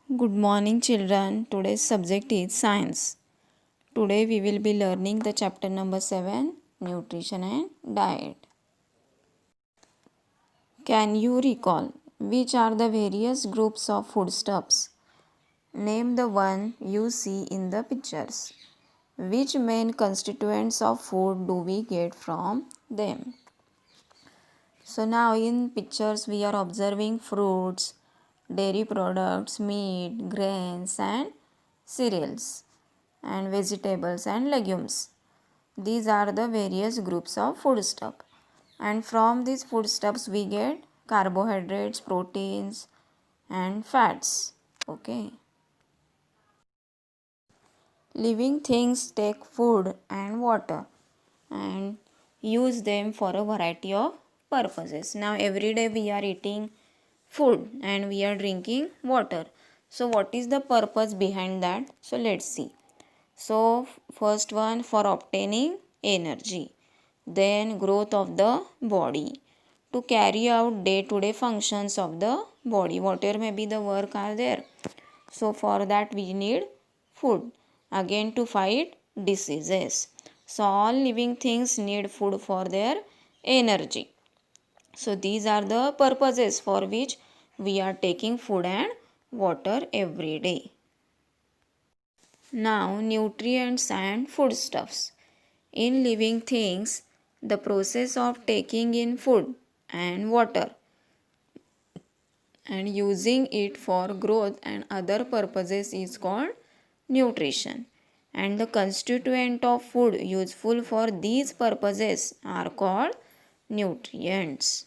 Good morning, children. Today's subject is science. Today we will be learning the chapter number 7, Nutrition and Diet. Can you recall which are the various groups of foodstuffs? Name the one you see in the pictures. Which main constituents of food do we get from them? So now in pictures we are observing fruits, dairy products, meat, grains and cereals and vegetables and legumes. These are the various groups of foodstuff. And from these foodstuffs we get carbohydrates, proteins and fats. Okay. Living things take food and water and use them for a variety of purposes. Now every day we are eating food and we are drinking water. So what is the purpose behind that? So let's see. So first one, for obtaining energy, then growth of the body, to carry out day-to-day functions of the body, whatever may be the work are there. So for that we need food. Again, to fight diseases. So all living things need food for their energy. So these are the purposes for which we are taking food and water every day. Now, nutrients and foodstuffs. In living things, the process of taking in food and water and using it for growth and other purposes is called nutrition. And the constituent of food useful for these purposes are called nutrients.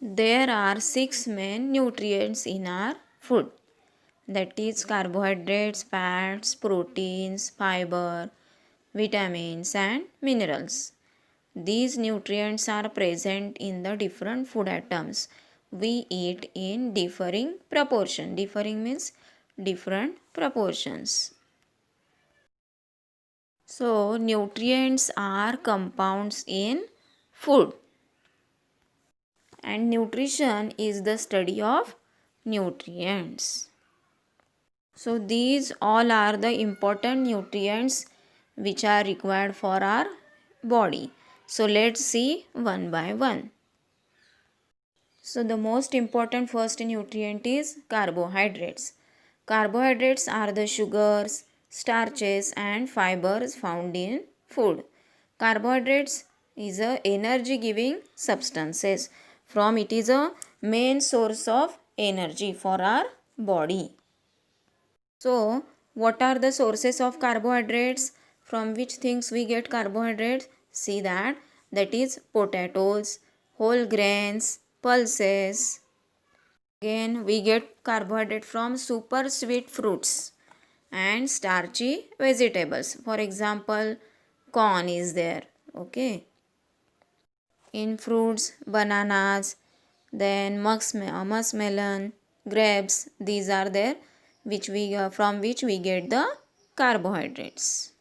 There are 6 main nutrients in our food, that is carbohydrates, fats, proteins, fiber, vitamins and minerals. These nutrients are present in the different food items we eat in differing proportion. Differing means different proportions. So nutrients are compounds in food. And nutrition is the study of nutrients. So these all are the important nutrients which are required for our body. So let's see one by one. So the most important first nutrient is carbohydrates. Carbohydrates are the sugars, starches and fibers found in food. Carbohydrates is a energy giving substances. From it is a main source of energy for our body. So what are the sources of carbohydrates? From which things we get carbohydrates? See that is potatoes, whole grains, pulses. Again we get carbohydrate from super sweet fruits and starchy vegetables. For example, corn is there. Okay. In fruits, bananas, then muskmelon, grapes, these are there which we from which we get the carbohydrates.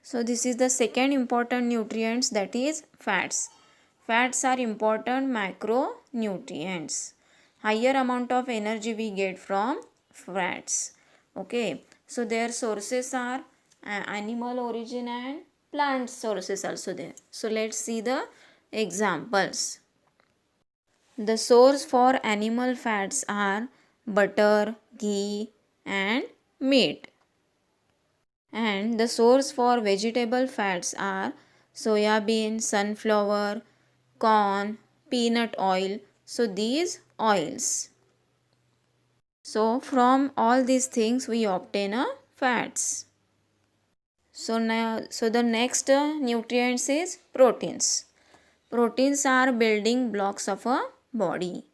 So this is the second important nutrients, that is fats. Fats are important macronutrients. Higher amount of energy we get from fats. Okay. So their sources are animal origin and plant sources also there. So let's see the examples. The source for animal fats are butter, ghee and meat. And the source for vegetable fats are soya bean, sunflower, corn, peanut oil. So these oils. So from all these things we obtain a fats. So the next nutrients is proteins. Proteins are building blocks of a body.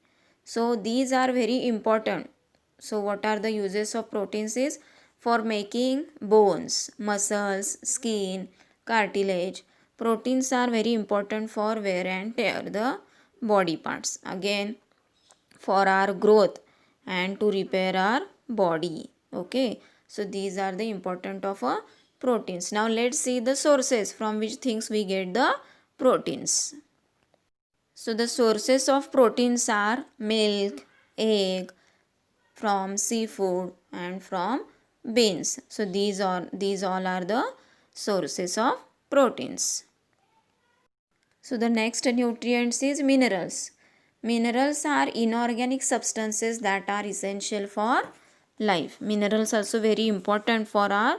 So these are very important. So what are the uses of proteins is for making bones, muscles, skin, cartilage. Proteins are very important for wear and tear the body parts. Again, for our growth and to repair our body. Okay. So these are the important of proteins. Now let's see the sources from which things we get the proteins. So the sources of proteins are milk, egg, from seafood, and from beans. So these all are the sources of proteins. So the next nutrients is minerals. Minerals are inorganic substances that are essential for life. Minerals also very important for our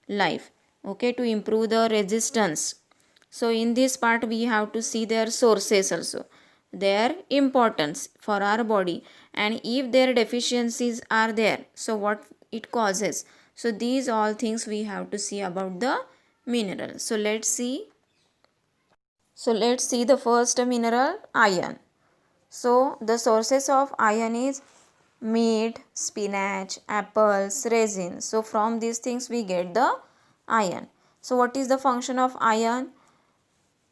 life. Okay, to improve the resistance. So in this part we have to see their sources also, their importance for our body, and if their deficiencies are there, so what it causes. So these all things we have to see about the mineral. So let's see the first mineral, iron. So the sources of iron is meat, spinach, apples, resin. So from these things we get the iron. So what is the function of iron?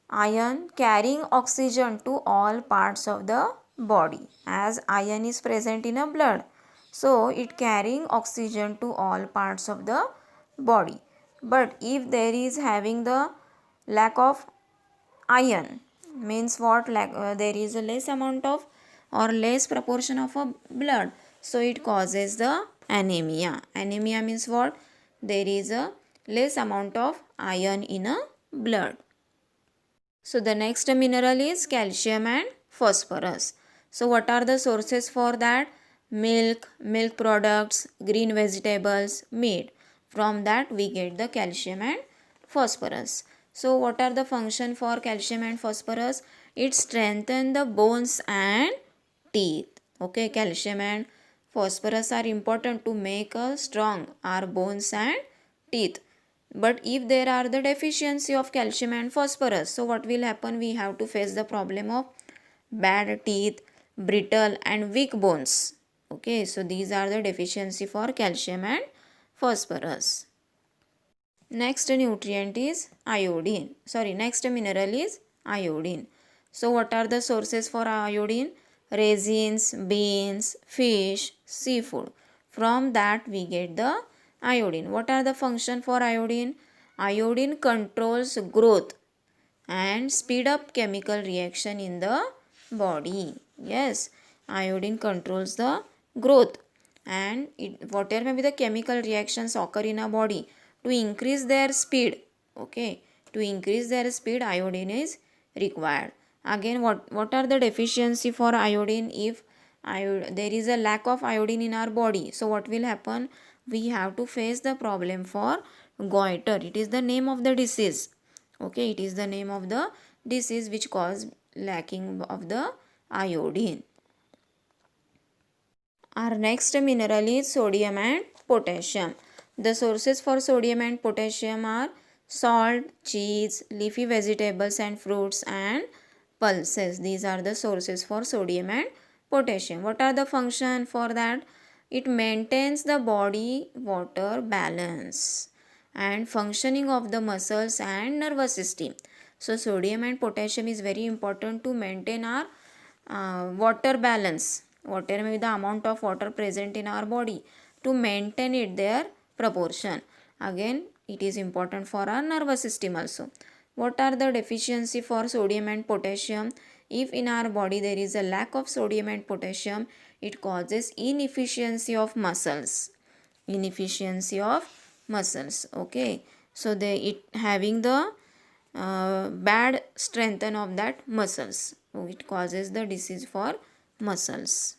Iron carrying oxygen to all parts of the body, as iron is present in a blood. So it carrying oxygen to all parts of the body. But if there is having the lack of iron, means what, like there is a less amount of or less proportion of a blood, so it causes the anemia. Anemia means what, there is a less amount of iron in a blood. So the next mineral is calcium and phosphorus. So what are the sources for that? Milk, milk products, green vegetables, meat. From that we get the calcium and phosphorus. So what are the function for calcium and phosphorus? It strengthens the bones and teeth. Okay, calcium and phosphorus are important to make us strong our bones and teeth. But if there are the deficiency of calcium and phosphorus, so what will happen? We have to face the problem of bad teeth, brittle and weak bones. Okay, so these are the deficiency for calcium and phosphorus. Next nutrient is iodine. Next mineral is iodine. So what are the sources for iodine? Resins, beans, fish, seafood. From that we get the iodine. What are the function for iodine? Iodine controls growth and speed up chemical reaction in the body. Yes, iodine controls the growth, and whatever may be the chemical reactions occur in a body, to increase their speed. Okay, to increase their speed, iodine is required. Again, what are the deficiency for iodine? If there is a lack of iodine in our body, so what will happen? We have to face the problem for goiter. It is the name of the disease. Okay, it is the name of the disease which cause lacking of the iodine. Our next mineral is sodium and potassium. The sources for sodium and potassium are salt, cheese, leafy vegetables and fruits, and pulses. These are the sources for sodium and potassium. What are the function for that? It maintains the body water balance and functioning of the muscles and nervous system. So sodium and potassium is very important to maintain our water balance. Whatever may be the amount of water present in our body, to maintain it their proportion. Again, it is important for our nervous system also. What are the deficiency for sodium and potassium? If in our body there is a lack of sodium and potassium, it causes inefficiency of muscles. Inefficiency of muscles. Okay, so it having the bad strengthen of that muscles. So it causes the disease for muscles.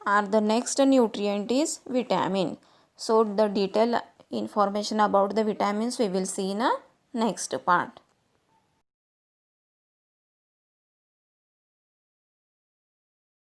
The next nutrient is vitamin. So the detailed information about the vitamins we will see in a next part.